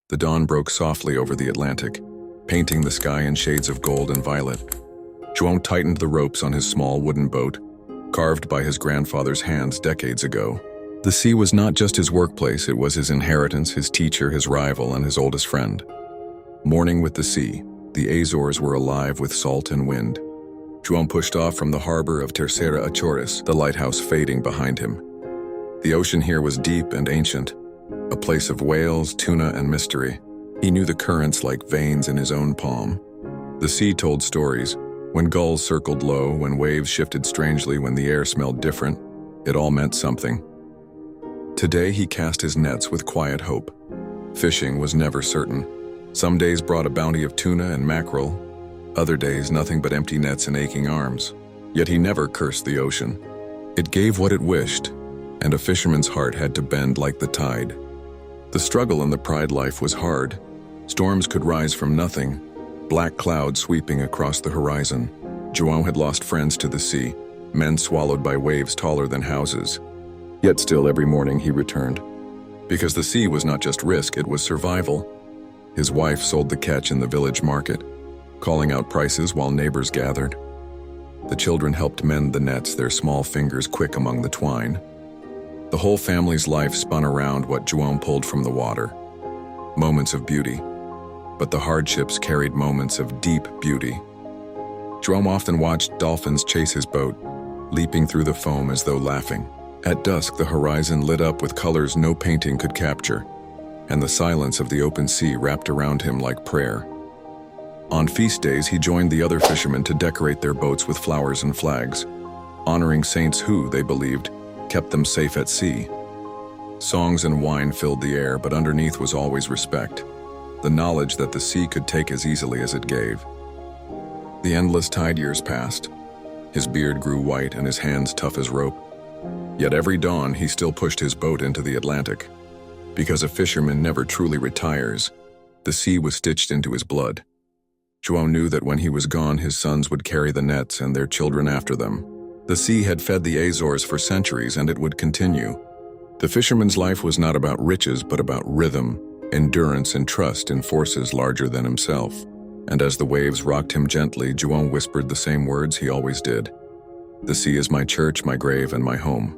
The dawn broke softly over the Atlantic, painting the sky in shades of gold and violet. João tightened the ropes on his small wooden boat, carved by his grandfather's hands decades ago. The sea was not just his workplace, it was his inheritance, his teacher, his rival, and his oldest friend. Morning with the sea, the Azores were alive with salt and wind. João pushed off from the harbor of Terceira Açores, the lighthouse fading behind him. The ocean here was deep and ancient, a place of whales, tuna, and mystery. He knew the currents like veins in his own palm. The sea told stories. When gulls circled low, when waves shifted strangely, when the air smelled different, it all meant something. Today he cast his nets with quiet hope. Fishing was never certain. Some days brought a bounty of tuna and mackerel, other days nothing but empty nets and aching arms. Yet he never cursed the ocean. It gave what it wished, and a fisherman's heart had to bend like the tide. The struggle in the pride life was hard. Storms could rise from nothing, black clouds sweeping across the horizon. João had lost friends to the sea, men swallowed by waves taller than houses. Yet still every morning he returned. Because the sea was not just risk, it was survival. His wife sold the catch in the village market, calling out prices while neighbors gathered. The children helped mend the nets, their small fingers quick among the twine. The whole family's life spun around what João pulled from the water. Moments of beauty, but the hardships carried moments of deep beauty. João often watched dolphins chase his boat, leaping through the foam as though laughing. At dusk, the horizon lit up with colors no painting could capture, and the silence of the open sea wrapped around him like prayer. On feast days, he joined the other fishermen to decorate their boats with flowers and flags, honoring saints who, they believed, kept them safe at sea. Songs and wine filled the air, but underneath was always respect, the knowledge that the sea could take as easily as it gave. The endless tide years passed. His beard grew white and his hands tough as rope. Yet every dawn he still pushed his boat into the Atlantic. Because a fisherman never truly retires, the sea was stitched into his blood. João knew that when he was gone, his sons would carry the nets and their children after them. The sea had fed the Azores for centuries, and it would continue. The fisherman's life was not about riches, but about rhythm, endurance, and trust in forces larger than himself. And as the waves rocked him gently, João whispered the same words he always did. "The sea is my church, my grave, and my home."